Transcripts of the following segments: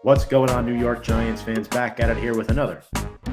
What's going on, New York Giants fans? Back at it here with another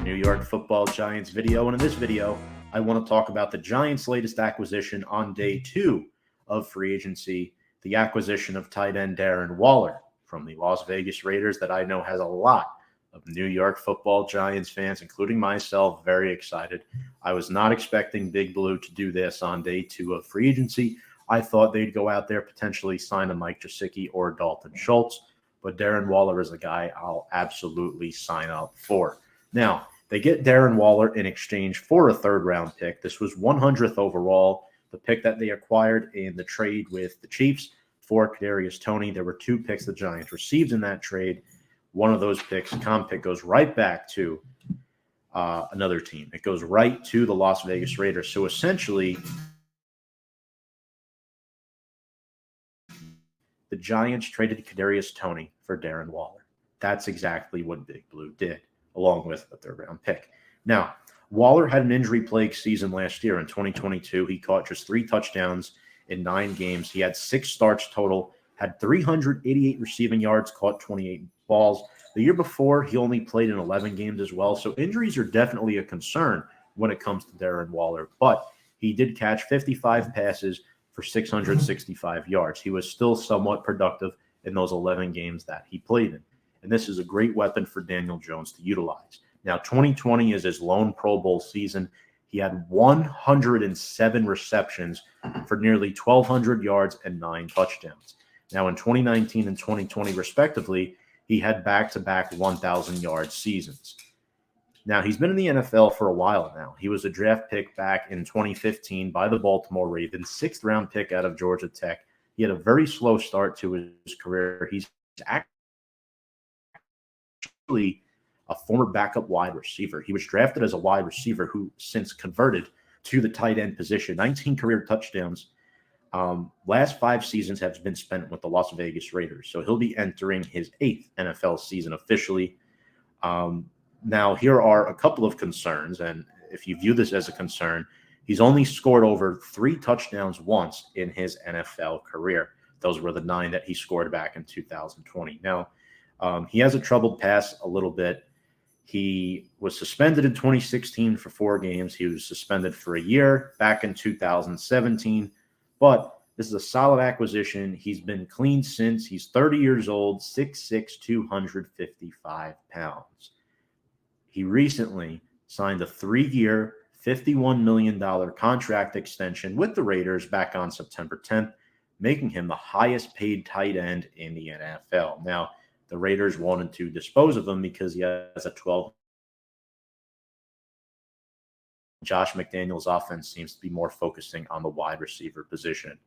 New York Football Giants video. And in this video, I want to talk about the Giants' latest acquisition on day 2 of free agency, the acquisition of tight end Darren Waller from the Las Vegas Raiders that I know has a lot of New York Football Giants fans, including myself, very excited. I was not expecting Big Blue to do this on day 2 of free agency. I thought they'd go out there, potentially sign a Mike Gesicki or Dalton Schultz. But Darren Waller is a guy I'll absolutely sign up for. Now, they get Darren Waller in exchange for a third-round pick. This was 100th overall, the pick that they acquired in the trade with the Chiefs for Kadarius Toney. There were 2 picks the Giants received in that trade. One of those picks, comp pick, goes right back to another team. It goes right to the Las Vegas Raiders. So essentially, the Giants traded Kadarius Toney for Darren Waller. That's exactly what Big Blue did, along with a third-round pick. Now, Waller had an injury-plagued season last year in 2022. He caught just 3 touchdowns in 9 games. He had 6 starts total, had 388 receiving yards, caught 28 balls. The year before, he only played in 11 games as well. So injuries are definitely a concern when it comes to Darren Waller. But he did catch 55 passes for 665 yards. He was still somewhat productive in those 11 games that he played in. And this is a great weapon for Daniel Jones to utilize. Now, 2020 is his lone Pro Bowl season. He had 107 receptions for nearly 1,200 yards and 9 touchdowns. Now, in 2019 and 2020, respectively, he had back-to-back 1,000-yard seasons. Now, he's been in the NFL for a while now. He was a draft pick back in 2015 by the Baltimore Ravens, 6th-round pick out of Georgia Tech. He had a very slow start to his career. He's actually a former backup wide receiver. He was drafted as a wide receiver who since converted to the tight end position. 19 career touchdowns. Last 5 seasons have been spent with the Las Vegas Raiders. So he'll be entering his 8th NFL season officially. Now, here are a couple of concerns, and if you view this as a concern, he's only scored over 3 touchdowns once in his NFL career. Those were the 9 that he scored back in 2020. Now, he has a troubled past a little bit. He was suspended in 2016 for 4 games. He was suspended for a year back in 2017, but this is a solid acquisition. He's been clean since. He's 30 years old, 6'6", 255 pounds. He recently signed a 3-year, $51 million contract extension with the Raiders back on September 10th, making him the highest paid tight end in the NFL. Now, the Raiders wanted to dispose of him because he has a 12. Josh McDaniels' offense seems to be more focusing on the wide receiver position.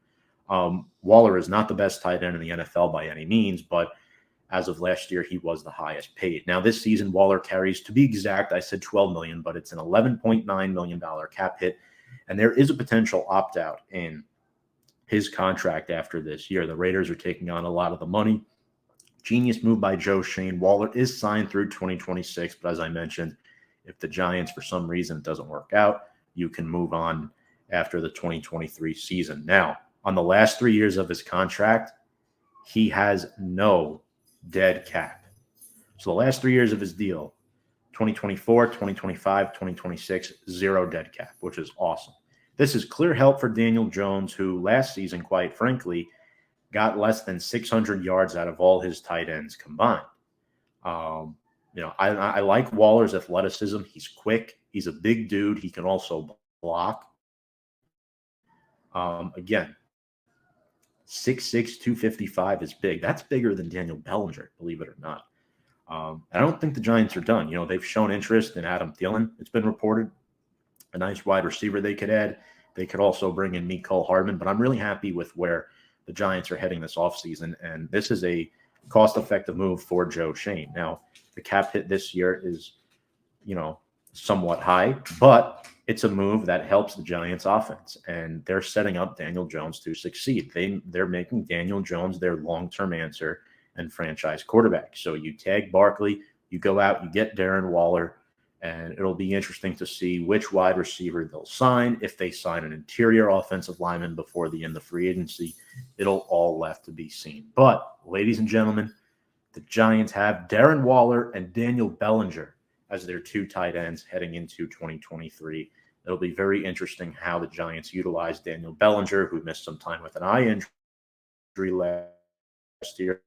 Waller is not the best tight end in the NFL by any means, but as of last year, he was the highest paid. Now, this season, Waller carries, to be exact, I said $12 million, but it's an $11.9 million cap hit, and there is a potential opt-out in his contract after this year. The Raiders are taking on a lot of the money. Genius move by Joe Schoen. Waller is signed through 2026, but as I mentioned, if the Giants, for some reason, it doesn't work out, you can move on after the 2023 season. Now, on the last 3 years of his contract, he has no dead cap. So the last 3 years of his deal, 2024, 2025, 2026, 0 dead cap, which is awesome. This is clear help for Daniel Jones, who last season, quite frankly, got less than 600 yards out of all his tight ends combined. I like Waller's athleticism. He's quick. He's a big dude. He can also block. Again, 6'6", 255 is big. That's bigger than Daniel Bellinger, believe it or not. I don't think the Giants are done. They've shown interest in Adam Thielen. It's been reported. A nice wide receiver they could add. They could also bring in Mecole Hardman, but I'm really happy with where the Giants are heading this offseason, and this is a cost-effective move for Joe Schoen. Now, the cap hit this year is, somewhat high, but it's a move that helps the Giants offense, and they're setting up Daniel Jones to succeed. They're making Daniel Jones their long-term answer and franchise quarterback. So you tag Barkley, you go out, you get Darren Waller, and it'll be interesting to see which wide receiver they'll sign. If they sign an interior offensive lineman before the end of free agency, it'll all left to be seen. But, ladies and gentlemen, The Giants have Darren Waller and Daniel Bellinger as their two tight ends heading into 2023. It'll be very interesting how the Giants utilize Daniel Bellinger, who missed some time with an eye injury last year.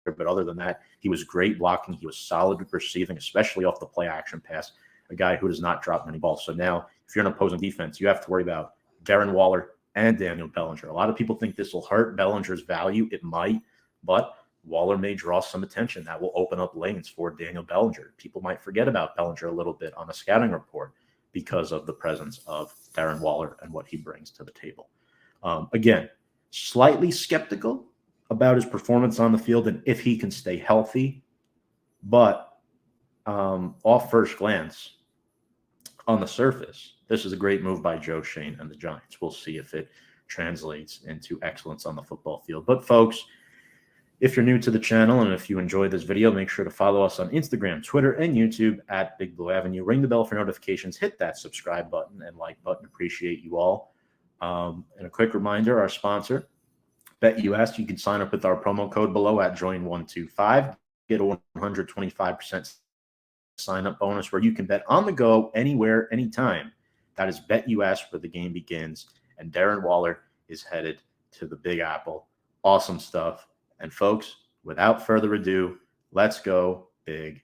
But other than that, he was great blocking. He was solid receiving, especially off the play action pass, a guy who does not drop many balls. So now, if you're an opposing defense, you have to worry about Darren Waller and Daniel Bellinger. A lot of people think this will hurt Bellinger's value. It might, but Waller may draw some attention. That will open up lanes for Daniel Bellinger. People might forget about Bellinger a little bit on a scouting report because of the presence of Darren Waller and what he brings to the table. Again, slightly skeptical about his performance on the field and if he can stay healthy, but off first glance, on the surface, this is a great move by Joe Schoen and the Giants. We'll see if it translates into excellence on the football field. But folks, if you're new to the channel and if you enjoyed this video, make sure to follow us on Instagram, Twitter, and YouTube at Big Blue Avenue. Ring the bell for notifications, hit that subscribe button and like button. Appreciate you all. And a quick reminder, our sponsor, BetUS, you can sign up with our promo code below at Join125. Get a 125% sign-up bonus where you can bet on the go, anywhere, anytime. That is BetUS, where the game begins. And Darren Waller is headed to the Big Apple. Awesome stuff. And folks, without further ado, let's go Big